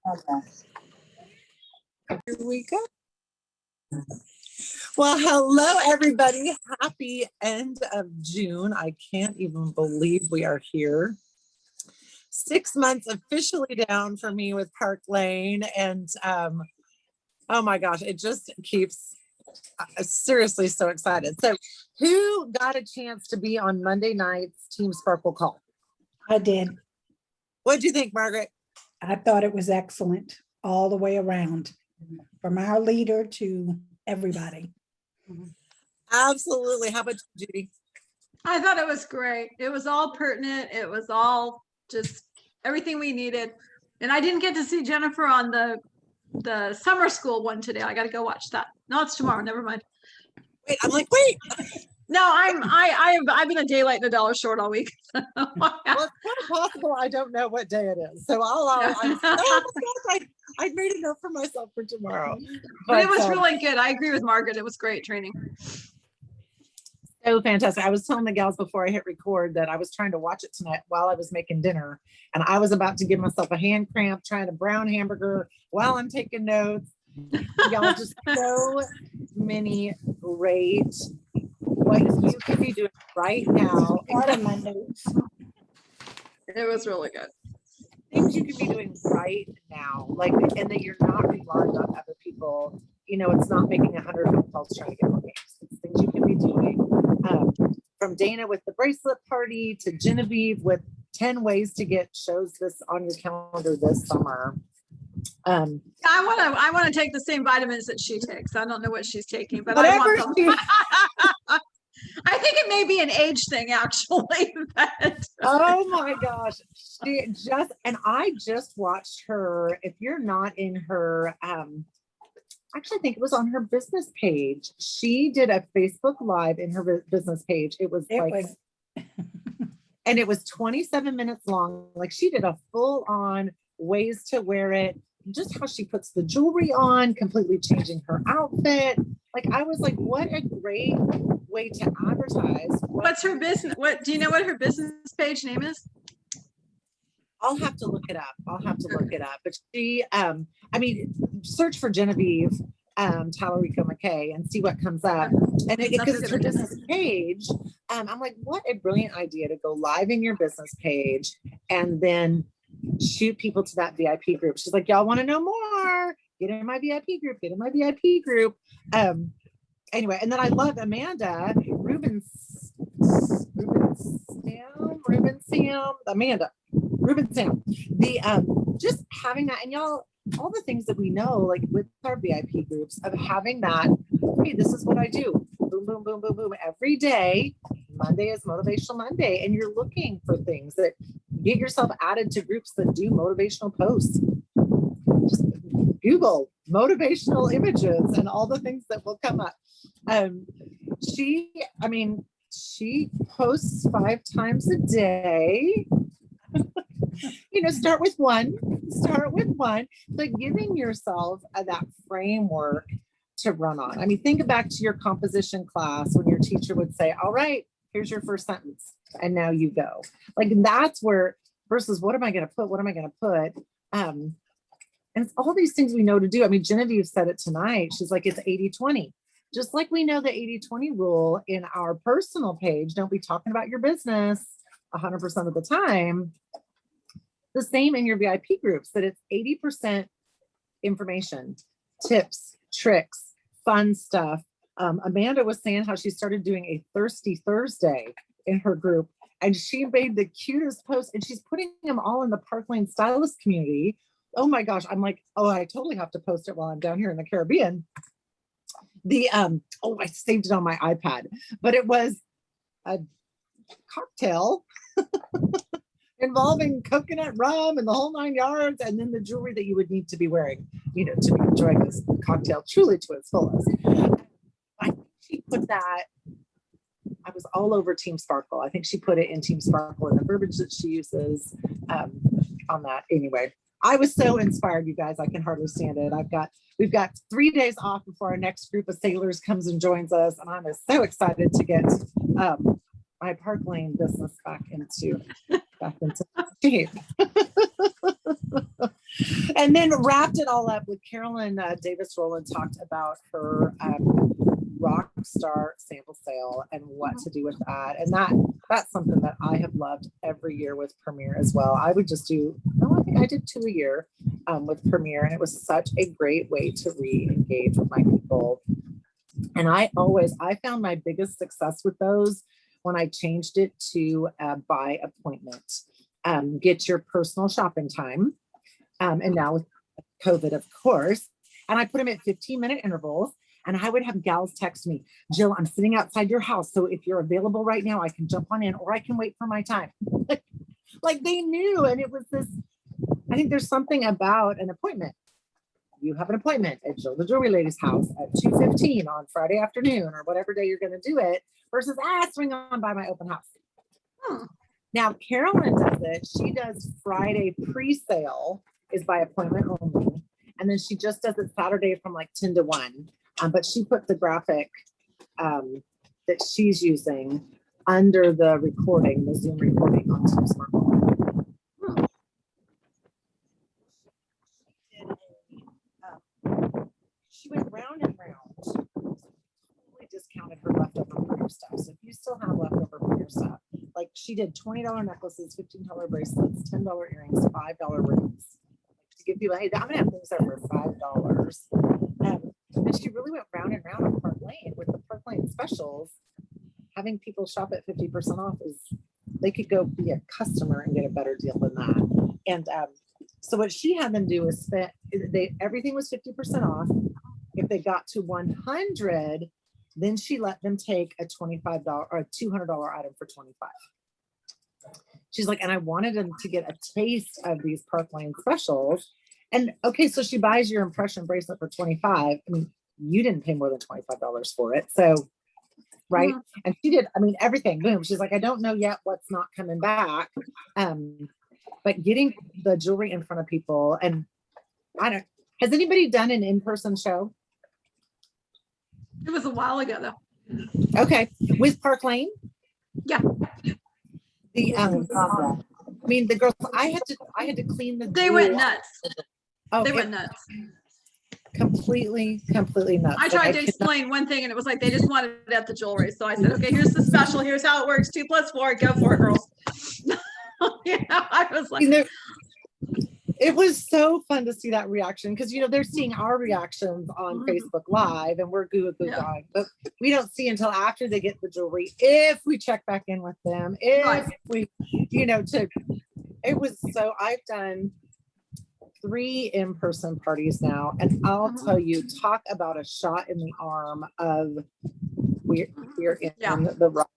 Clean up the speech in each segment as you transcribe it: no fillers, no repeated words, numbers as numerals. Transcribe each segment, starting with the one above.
Here we go. Well, hello, everybody. Happy end of June. I can't even believe we are here. 6 months officially down for me with Park Lane. And oh my gosh, it just keeps seriously so excited. So who got a chance to be on Monday night's Team Sparkle call? I did. What did you think, Margaret? I thought it was excellent all the way around, from our leader to everybody. Absolutely. How about you, Judy? I thought it was great. It was all pertinent. It was all just everything we needed. And I didn't get to see Jennifer on the summer school one today. I got to go watch that. No, it's tomorrow. Never mind. Wait, I'm like, wait. No, I've been a daylight and a dollar short all week. Well, it's quite possible I don't know what day it is. So I made a note for myself for tomorrow. But it was really good. I agree with Margaret. It was great training. So fantastic. I was telling the gals before I hit record that I was trying to watch it tonight while I was making dinner, and I was about to give myself a hand cramp trying to brown hamburger while I'm taking notes. Y'all, just so many great what you could be doing right now. Part of my notes. It was really good. Things you could be doing right now, like, and that you're not relying on other people. You know, it's not making 100 phone calls trying to get more games. It's things you can be doing. From Dana with the bracelet party to Genevieve with 10 ways to get shows this on your calendar this summer. I want to take the same vitamins that she takes. I don't know what she's taking, but Whatever I want them. I think it may be an age thing, actually. But oh my gosh. I just watched her. If you're not in her, actually, I think it was on her business page. She did a Facebook Live in her business page. And it was 27 minutes long. Like, she did a full on ways to wear it, just how she puts the jewelry on, completely changing her outfit. Like, I was like, what a great way to advertise. what's her business? What do you know what her business page name is? I'll have to look it up. But she, search for Genevieve Tallarico McKay and see what comes up. And because it's her business page, I'm like, what a brilliant idea to go live in your business page and then shoot people to that VIP group. She's like, y'all want to know more? Get in my VIP group. Anyway, and then I love Amanda Ruben Sam. The just having that, and y'all, all the things that we know, like with our VIP groups, of having that, hey, this is what I do. Boom, boom, boom, boom, boom. Every day, Monday is Motivational Monday, and you're looking for things that get yourself added to groups that do motivational posts. Just Google motivational images and all the things that will come up. She posts 5 times a day. Start with one, but giving yourself that framework to run on. I mean, think back to your composition class when your teacher would say, all right, here's your first sentence, and now you go. Like, that's where, versus what am I going to put? And it's all these things we know to do. I mean, Genevieve said it tonight. She's like, it's 80-20. Just like we know the 80-20 rule in our personal page, don't be talking about your business 100% of the time. The same in your VIP groups, that it's 80% information, tips, tricks, fun stuff. Amanda was saying how she started doing a Thirsty Thursday in her group, and she made the cutest posts, and she's putting them all in the Park Lane Stylist community. Oh my gosh, I'm like, oh, I totally have to post it while I'm down here in the Caribbean. I saved it on my iPad, but it was a cocktail involving coconut rum and the whole 9 yards, and then the jewelry that you would need to be wearing, to be enjoying this cocktail truly to its fullest. I think she put that, I was all over Team Sparkle. I think she put it in Team Sparkle and the verbiage that she uses on that. Anyway, I was so inspired, you guys. I can hardly stand it. We've got 3 days off before our next group of sailors comes and joins us, and I'm so excited to get my Park Lane business back into shape. And then wrapped it all up with Carolyn Davis Rowland talked about her rock star sample sale and what to do with that. And that's something that I have loved every year with Premier as well. I would just do, no, I think I did 2 a year with Premier, and it was such a great way to re-engage with my people. And I found my biggest success with those when I changed it to by appointment. Get your personal shopping time. And now with COVID, of course, and I put them at 15-minute intervals. And I would have gals text me, Jill, I'm sitting outside your house. So if you're available right now, I can jump on in, or I can wait for my time. Like they knew. And it was this, I think there's something about an appointment. You have an appointment at Jill the Jewelry Lady's house at 2:15 on Friday afternoon, or whatever day you're going to do it, versus swing on by my open house. Now Carolyn does it. She does Friday pre-sale is by appointment only. And then she just does it Saturday from like 10 to 1. But she put the graphic that she's using under the recording, the Zoom recording on Team Smartphone. She went round and round. Totally discounted her leftover Premier stuff. So if you still have leftover Premier stuff, like she did $20 necklaces, $15 bracelets, $10 earrings, $5 rings. To give people, hey, I'm gonna have things that were $5. And she really went round and round on Park Lane with the Park Lane specials. Having people shop at 50% off is, they could go be a customer and get a better deal than that. And so what she had them do is everything was 50% off. If they got to 100, then she let them take a $25 or a $200 item for 25. She's like, and I wanted them to get a taste of these Park Lane specials. And okay, so she buys your impression bracelet for 25. I mean, you didn't pay more than $25 for it. So, right. And she did, I mean, everything, boom. She's like, I don't know yet what's not coming back. But getting the jewelry in front of people, and has anybody done an in-person show? It was a while ago though. Okay. With Park Lane? Yeah. The I mean, the girls, I had to clean the They went jewel. nuts. Oh, They went nuts. Completely nuts. I tried to explain one thing and it was like they just wanted it at the jewelry. So I said, okay, here's the special. Here's how it works. 2 + 4. Go for it, girls. I was like, it was so fun to see that reaction because they're seeing our reactions on Facebook Live and we're going, but we don't see until after they get the jewelry. If we check back in with them, if we, it was so. I've done 3 in-person parties now, and I'll tell you, talk about a shot in the arm of we're in the rock.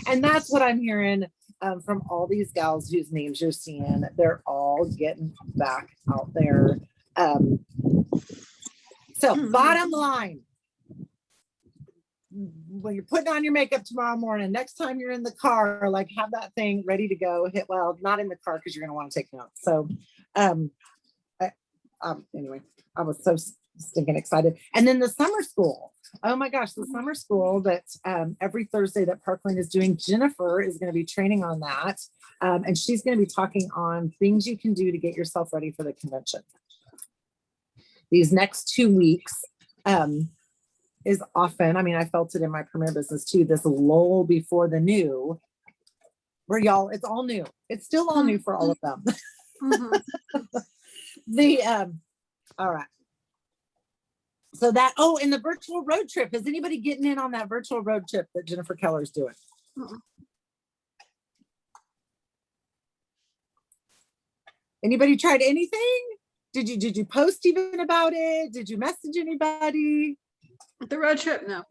And that's what I'm hearing from all these gals whose names you're seeing. They're all getting back out there. So bottom line, when you're putting on your makeup tomorrow morning, next time you're in the car, like have that thing ready to go. Not in the car because you're going to want to take notes. So anyway, I was so stinking excited. And then the summer school. Oh my gosh, the summer school that every Thursday that Park Lane is doing, Jennifer is going to be training on that. And she's going to be talking on things you can do to get yourself ready for the convention. These next 2 weeks is often, I mean, I felt it in my Premier business too, this lull before the new, where y'all, it's all new. It's still all new for all of them. All right. So and the virtual road trip. Is anybody getting in on that virtual road trip that Jennifer Keller's doing? Anybody tried anything? Did you post even about it? Did you message anybody? the road trip, no.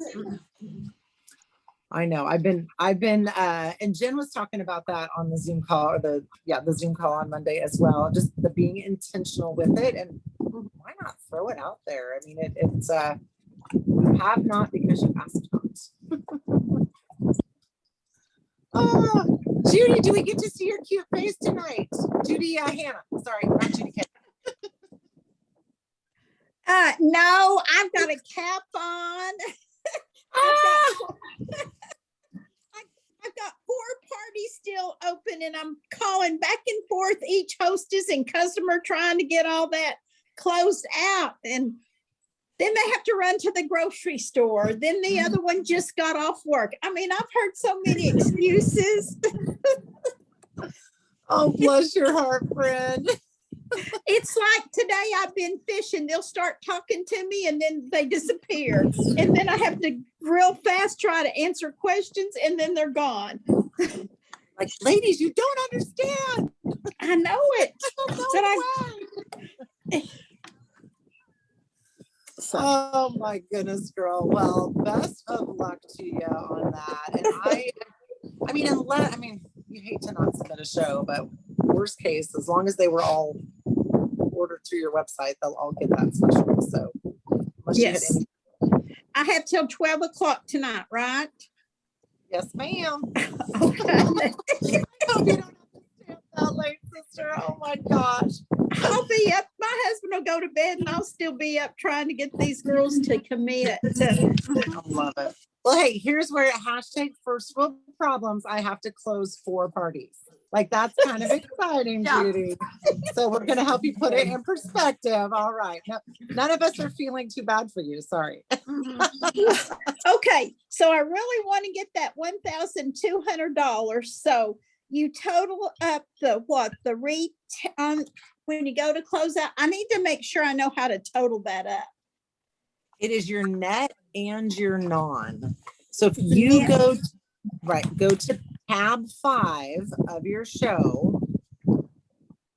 I know. I've been, and Jen was talking about that on the Zoom call, or the Zoom call on Monday as well. Just the being intentional with it, and why not throw it out there? I mean, it's you have not because you asked not. Oh, Judy, do we get to see your cute face tonight? Judy, Hannah, sorry, not Judy K. No, I've got a cap on. I've I've got 4 parties still open and I'm calling back and forth each hostess and customer trying to get all that closed out. And then they have to run to the grocery store. Then the other one just got off work. I mean, I've heard so many excuses. Oh, bless your heart, friend. It's like today I've been fishing. They'll start talking to me and then they disappear. And then I have to real fast try to answer questions and then they're gone. Like, ladies, you don't understand. I know it. But Oh my goodness, girl. Well, best of luck to you on that. And I mean, you hate to not submit a show, but worst case, as long as they were all ordered through your website, they'll all get that special. So unless you hit Yes. I have till 12 o'clock tonight, right? yes, ma'am. Okay. I hope you don't have to stay up that late, sister. Oh my gosh. I'll be up. My husband will go to bed and I'll still be up trying to get these girls to commit. I love it. Well, hey, here's where hashtag first world problems. I have to close 4 parties. Like, that's kind of exciting, Yeah. Judy. So we're going to help you put it in perspective. All right. No, none of us are feeling too bad for you. Sorry. Okay, so I really want to get that $1,200. So you total up the when you go to close out, I need to make sure I know how to total that up. It is your net and your non. So if you Net. go to tab 5 of your show.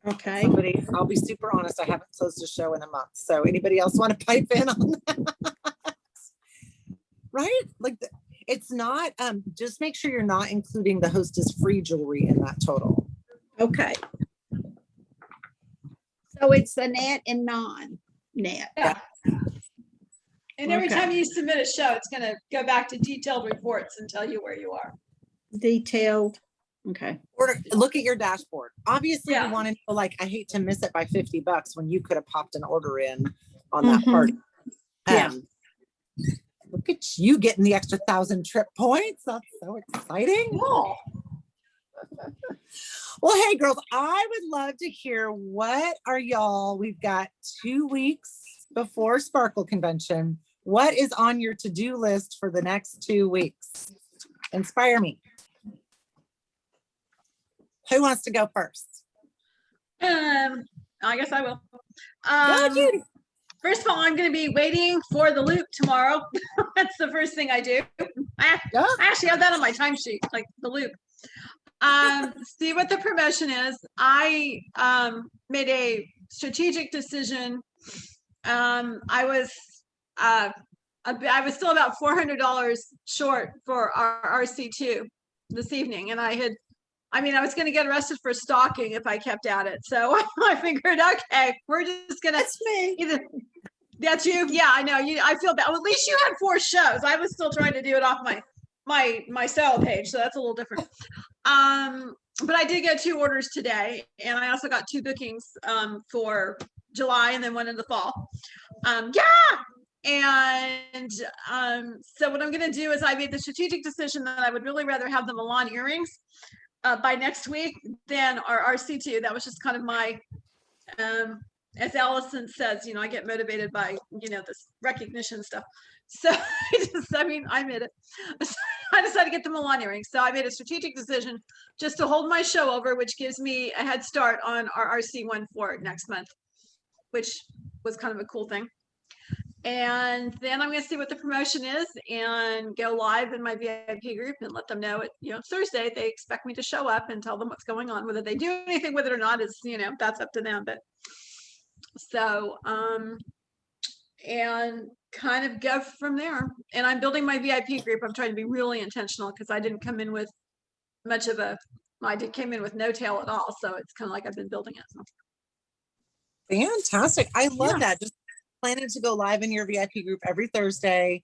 Okay. Somebody, I'll be super honest, I haven't closed a show in a month. So anybody else want to pipe in on that? Right? Like, it's not, just make sure you're not including the hostess free jewelry in that total. Okay. So it's the net and non-net. Yeah. And every Okay. time you submit a show, it's gonna go back to detailed reports and tell you where you are. Detailed. Okay. Or look at your dashboard. Obviously, Yeah. you want to know, like, I hate to miss it by $50 when you could have popped an order in on that Mhm. party. Yeah. Look at you getting the extra 1,000 trip points. That's so exciting. Oh, Well, hey, girls, I would love to hear what are y'all. We've got 2 weeks before Sparkle Convention. What is on your to-do list for the next 2 weeks? Inspire me. Who wants to go first? I guess I will. Go, Judy. First of all, I'm going to be waiting for the loop tomorrow. That's the first thing I do. I Go. actually have that on my timesheet, like the loop. See what the promotion is. I made a strategic decision. I was still about $400 short for our RC2 this evening, and I was going to get arrested for stalking if I kept at it. So I figured, okay, we're just going to That's me. either. That's you. Yeah, I know. I feel bad. Well, at least you had 4 shows. I was still trying to do it off my sale page, so that's a little different. But I did get 2 orders today, and I also got 2 bookings for July and then one in the fall. And so what I'm going to do is I made the strategic decision that I would really rather have the Milan earrings by next week than our RC2. That was just kind of my, as Allison says, I get motivated by, this recognition stuff. So I made it. I decided to get the Milan earrings. So I made a strategic decision just to hold my show over, which gives me a head start on our RC1 for next month, which was kind of a cool thing. And then I'm going to see what the promotion is and go live in my VIP group and let them know Thursday they expect me to show up and tell them what's going on. Whether they do anything with it or not is, that's up to them. But so, and kind of go from there. And I'm building my VIP group. I'm trying to be really intentional because I didn't come in with much of came in with no tail at all. So it's kind of like I've been building it. So. Fantastic. I love Yeah. that. Just planning to go live in your VIP group every Thursday.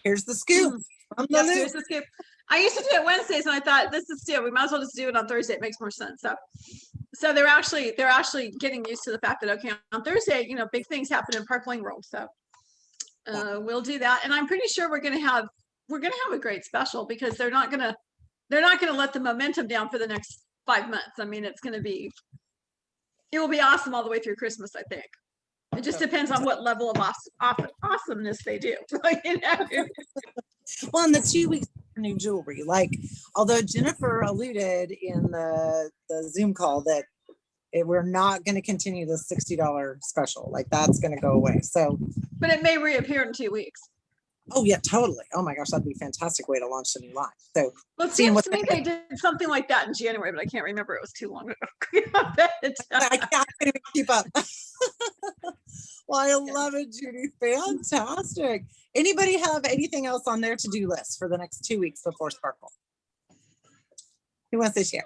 Here's the scoop. From the Yes, loop. here's the scoop. I used to do it Wednesdays, and I thought this is we might as well just do it on Thursday. It makes more sense. So they're actually getting used to the fact that okay, on Thursday, big things happen in Park Lane World. So we'll do that, and I'm pretty sure we're gonna have a great special because they're not gonna they're not going to let the momentum down for the next 5 months. I mean, it will be awesome all the way through Christmas, I think. It just depends on what level of awesomeness they do. You know? Well, in the 2 weeks for new jewelry, like, although Jennifer alluded in the Zoom call that we're not going to continue the $60 special, like that's going to go away. So, But it may reappear in 2 weeks. oh yeah, totally. Oh my gosh, that'd be a fantastic way to launch a new line. So, Well, it seeing seems what to me they did something like that in January, but I can't remember. It was too long ago. I can't even keep up. Well, I love it, Judy. Fantastic. Anybody have anything else on their to-do list for the next 2 weeks before Sparkle? Who wants to share?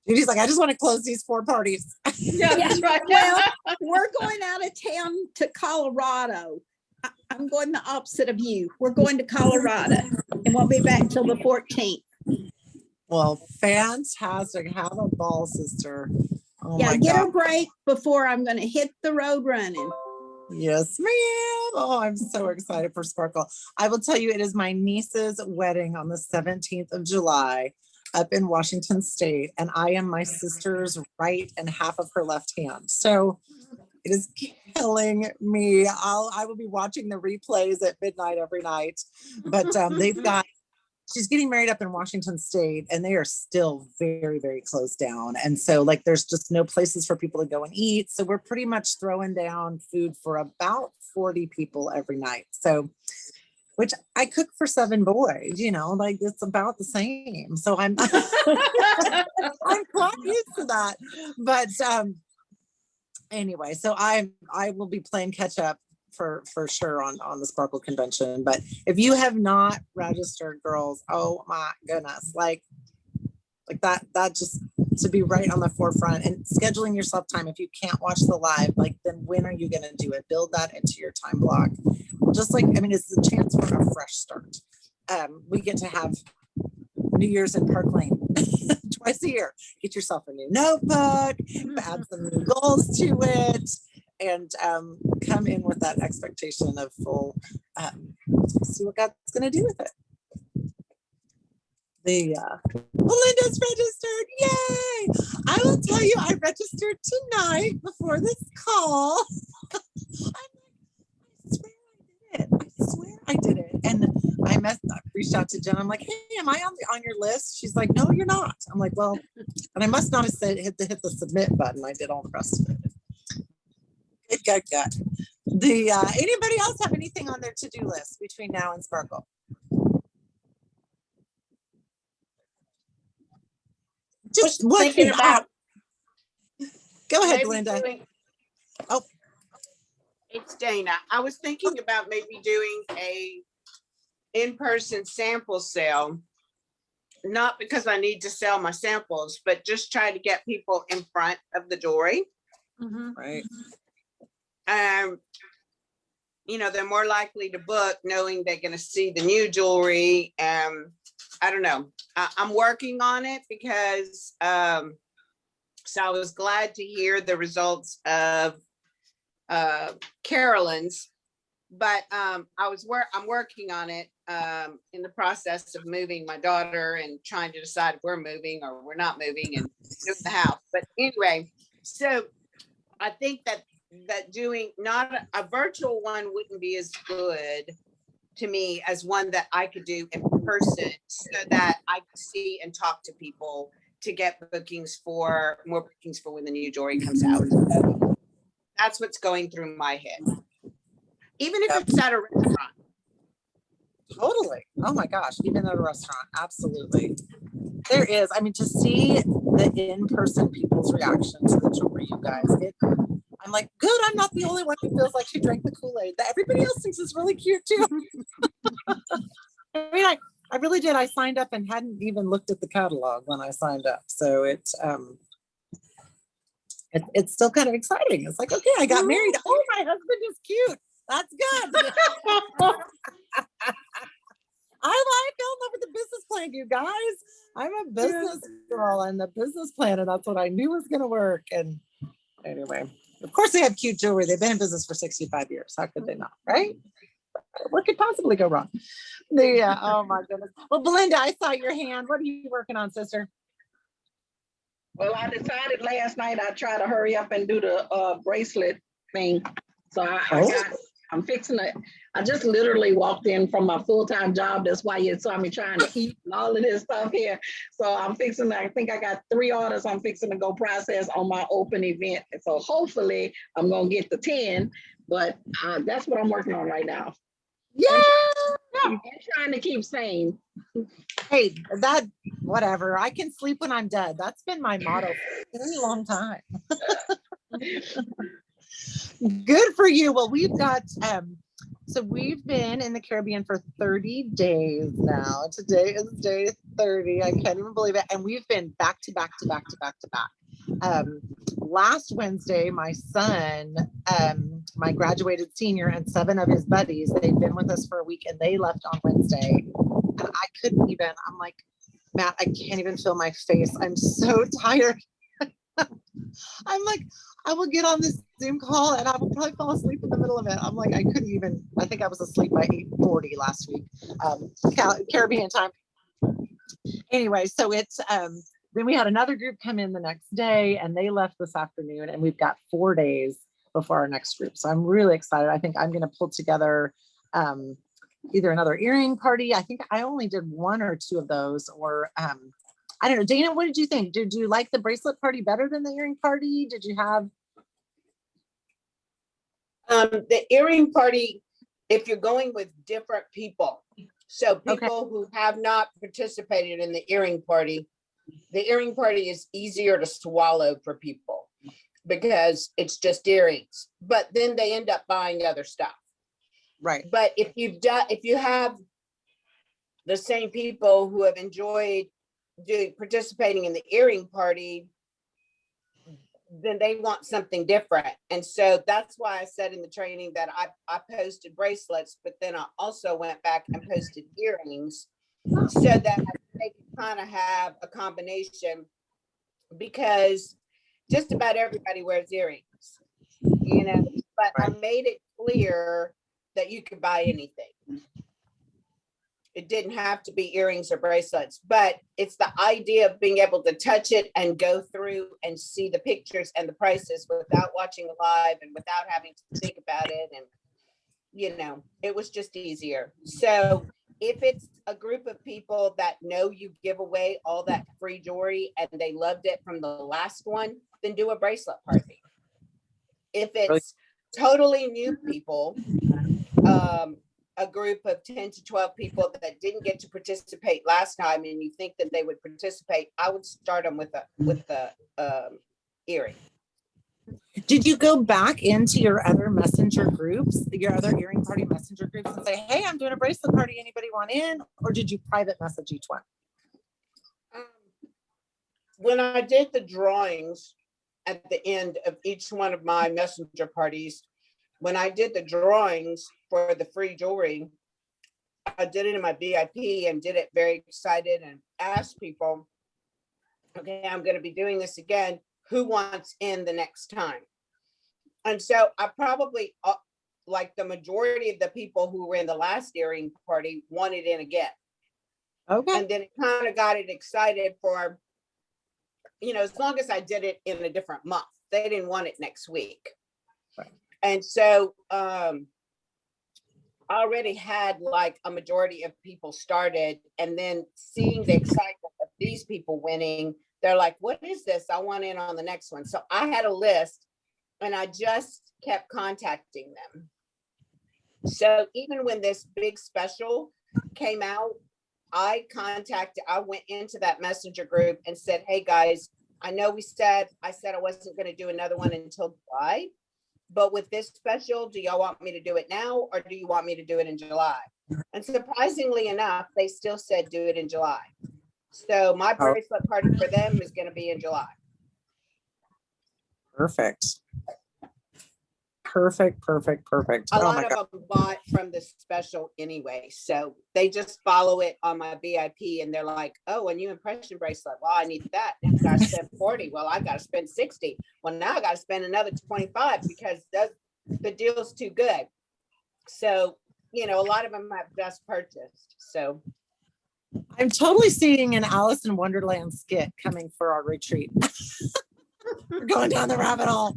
Judy's like, I just want to close these 4 parties. Yeah, that's right. Well, we're going out of town to Colorado. I'm going the opposite of you. We're going to Colorado and we'll be back till the 14th. Well, fantastic. Have a ball, sister. Oh Yeah, my get God. a break before I'm gonna hit the road running. Yes, ma'am. Oh, I'm so excited for Sparkle. I will tell you, it is my niece's wedding on the 17th of July up in Washington State, and I am my sister's right and half of her left hand. So it is killing me. I will be watching the replays at midnight every night, but they've got, she's getting married up in Washington State and they are still very, very closed down. And so like, there's just no places for people to go and eat. So we're pretty much throwing down food for about 40 people every night. So, which I cook for 7 boys, you know, like it's about the same. So I'm, I'm quite used to that. But anyway, so I will be playing catch up for sure on the Sparkle convention. But if you have not registered, girls, oh my goodness, like that just to be right on the forefront and scheduling yourself time. If you can't watch the live, like then when are you going to do it? Build that into your time block. Just like, I mean, it's the chance for a fresh start. We get to have New Year's in Park Lane twice a year. Get yourself a new notebook, add some new goals to it, and come in with that expectation of full, see what God's going to do with it. Melinda's registered. Yay! I will tell you, I registered tonight before this call. I swear I did it. And I reached out to Jen. I'm like, hey, am I on your list? She's like, no, you're not. I'm like, well, and I must not have said hit the submit button. I did all the rest of it. Good. Anybody else have anything on their to-do list between now and Sparkle? Just thinking about. Go ahead, maybe Glenda. Oh, It's Dana. I was thinking about maybe doing a in-person sample sale. Not because I need to sell my samples, but just try to get people in front of the jewelry. right. You know, they're more likely to book knowing they're going to see the new jewelry. I don't know. I'm working on it because so I was glad to hear the results of Carolyn's, but I'm working on it in the process of moving my daughter and trying to decide if we're moving or we're not moving and doing the house. But anyway, so I think that doing not a virtual one wouldn't be as good to me as one that I could do in person so that I could see and talk to people to get more bookings for when the new jewelry comes out. That's what's going through my head. Even if it's at a restaurant. Totally. Oh my gosh. Even at a restaurant. Absolutely. There is. I mean, to see the in-person people's reaction to the jewelry, you guys, I'm like, good. I'm not the only one who feels like she drank the Kool-Aid. That everybody else thinks is really cute too. I mean, I really did. I signed up and hadn't even looked at the catalog when I signed up. So it's still kind of exciting. It's like, okay, I got married. Oh, my husband is cute. That's good. I fell in love with the business plan, you guys. I'm a business girl and the business plan, and that's what I knew was going to work. And anyway, of course they have cute jewelry. They've been in business for 65 years. years. How could they not, right? What could possibly go wrong? Oh my goodness. Well, Belinda, I saw your hand. What are you working on, sister? Well, I decided last night I'd try to hurry up and do the bracelet thing. So I'm fixing it. I just literally walked in from my full-time job. That's why you saw me trying to eat and all of this stuff here. So I'm fixing, I think I got 3 orders I'm fixing to go process on my open event. So hopefully I'm gonna get the 10, but that's what I'm working on right now. Yeah. I'm trying to keep sane. Hey, that, whatever. I can sleep when I'm dead. That's been my motto for a very long time. Good for you. Well, we've got, so we've been in the Caribbean for 30 days now. Today is day 30. I can't even believe it. And we've been back to back to back to back to back. Last Wednesday, my son, my graduated senior, and 7 of his buddies, they've been with us for a week and they left on Wednesday. And I couldn't even, I'm like, Matt, I can't even feel my face. I'm so tired. I'm like, I will get on this Zoom call and I will probably fall asleep in the middle of it. I'm like, I couldn't even, I think I was asleep by 8:40 last week, Caribbean time. Anyway, so it's, then we had another group come in the next day and they left this afternoon, and we've got 4 days before our next group. So I'm really excited. I think I'm going to pull together either another earring party. I think I only did 1 or 2 of those, or I don't know. Dana, what did you think? Did you like the bracelet party better than the earring party? Did you have? The earring party, if you're going with different people, so people who have not participated in the earring party is easier to swallow for people because it's just earrings, but then they end up buying other stuff. Right. But if you have the same people who have enjoyed participating in the earring party, then they want something different. And so that's why I said in the training that I posted bracelets, but then I also went back and posted earrings so that they can kind of have a combination, because just about everybody wears earrings, but I made it clear that you could buy anything. It didn't have to be earrings or bracelets, but it's the idea of being able to touch it and go through and see the pictures and the prices without watching live and without having to think about it. And, it was just easier. So if it's a group of people that know you give away all that free jewelry and they loved it from the last one, then do a bracelet party. If it's totally new people, a group of 10 to 12 people that didn't get to participate last time and you think that they would participate, I would start them with the earring. Did you go back into your other messenger groups, your other earring party messenger groups, and say, hey, I'm doing a bracelet party, anybody want in? Or did you private message each one? When I did the drawings at the end of each one of my messenger parties, when I did the drawings for the free jewelry, I did it in my VIP and did it very excited and asked people, okay, I'm going to be doing this again. Who wants in the next time? And so I probably, like the majority of the people who were in the last earring party wanted in again. Okay. And then it kind of got it excited for, as long as I did it in a different month. They didn't want it next week. Right. And so I already had like a majority of people started, and then seeing the excitement of these people winning, they're like, what is this? I want in on the next one. So I had a list and I just kept contacting them. So even when this big special came out, I went into that messenger group and said, hey guys, I know I said I wasn't going to do another one until July, but with this special, do y'all want me to do it now or do you want me to do it in July? And surprisingly enough, they still said do it in July. So my bracelet party for them is going to be in July. Perfect. A lot of them bought from this special anyway. So they just follow it on my VIP and they're like, oh, a new impression bracelet. Well, I need that. Now I got to spend 40. Well, I got to spend 60. Well, now I got to spend another 25 because the deal's too good. So, you know, a lot of them have just purchased. So I'm totally seeing an Alice in Wonderland skit coming for our retreat. We're going down the rabbit hole.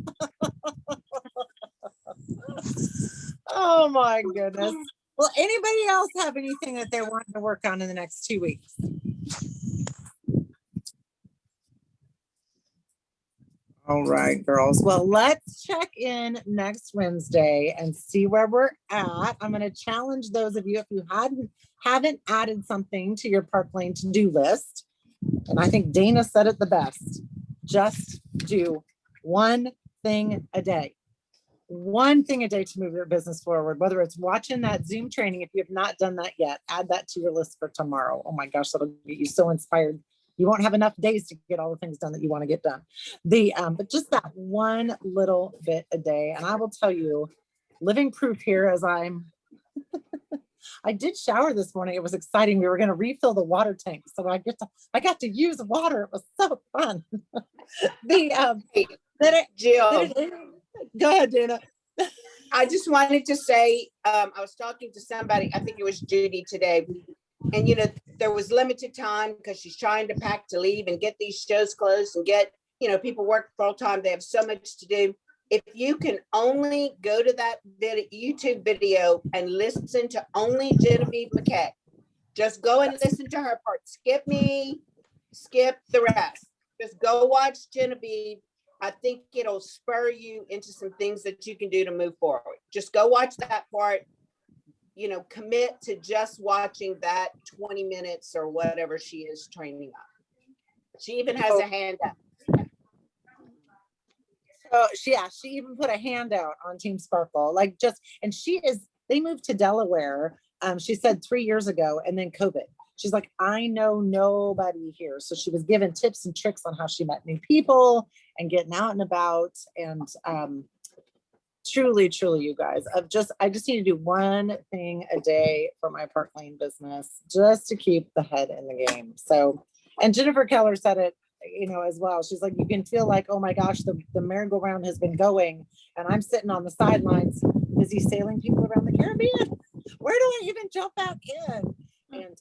Oh my goodness. Well, anybody else have anything that they want to work on in the next 2 weeks? All right, girls. Well, let's check in next Wednesday and see where we're at. I'm going to challenge those of you, if you haven't added something to your Park Lane to-do list. And I think Dana said it the best. Just do one thing a day. One thing a day to move your business forward, whether it's watching that Zoom training. If you have not done that yet, add that to your list for tomorrow. Oh my gosh, that'll get you so inspired. You won't have enough days to get all the things done that you want to get done. But just that one little bit a day. And I will tell you, living proof here as I did shower this morning. It was exciting. We were going to refill the water tank. So I got to use water. It was so fun. Jill, Go ahead, Dana. I just wanted to say, I was talking to somebody, I think it was Judy today. And, you know, there was limited time because she's trying to pack to leave and get these shows closed and get, you know, people work full time. They have so much to do. If you can only go to that YouTube video and listen to only Genevieve McKay, just go and listen to her part. Skip me, skip the rest. Just go watch Genevieve. I think it'll spur you into some things that you can do to move forward. Just go watch that part. You know, commit to just watching that 20 minutes or whatever she is training up. She even has a handout. So she even put a handout on Team Sparkle, they moved to Delaware. She said 3 years ago, and then COVID. She's like, I know nobody here. So she was given tips and tricks on how she met new people and getting out and about. And truly, you guys, I just need to do one thing a day for my Park Lane business just to keep the head in the game. So, and Jennifer Keller said it, you know, as well. She's like, you can feel like, oh my gosh, the merry-go-round has been going and I'm sitting on the sidelines, busy sailing people around the Caribbean. Where do I even jump back in? And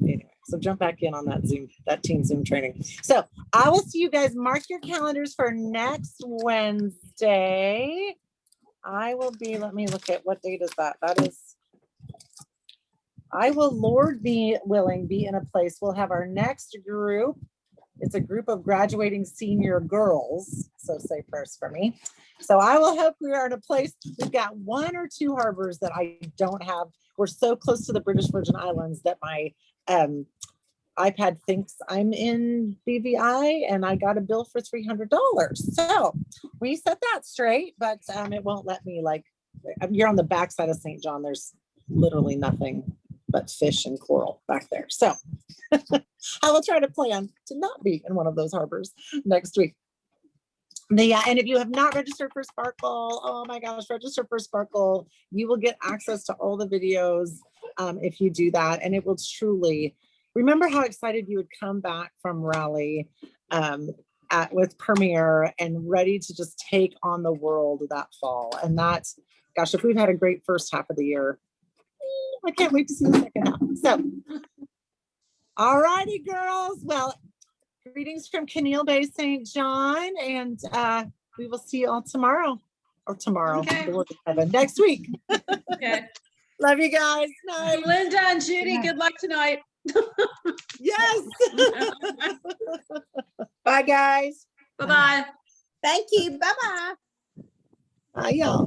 anyway, so jump back in on that team Zoom training. So I will see you guys. Mark your calendars for next Wednesday. I will be, let me look at what date is that. That is, I will, Lord be willing, be in a place. We'll have our next group. It's a group of graduating senior girls. So say prayers for me. So I will hope we are in a place. We've got 1 or 2 harbors that I don't have. We're so close to the British Virgin Islands that my iPad thinks I'm in BVI and I got a bill for $300. So we set that straight, but it won't let me, like, you're on the backside of St. John. There's literally nothing but fish and coral back there. So I will try to plan to not be in one of those harbors next week. And if you have not registered for Sparkle, oh my gosh, register for Sparkle. You will get access to all the videos if you do that. And it will truly, remember how excited you would come back from Raleigh with Premier and ready to just take on the world that fall. And that's, gosh, if we've had a great first half of the year, I can't wait to see the second half. So, all righty, girls. Well, greetings from Keneal Bay, St. John, and we will see you all tomorrow. Okay. Lord of heaven, next week. Okay. Love you guys. Night. Linda and Judy, good luck tonight. Yes. Bye, guys. Bye-bye. Thank you. Bye-bye. Bye, y'all.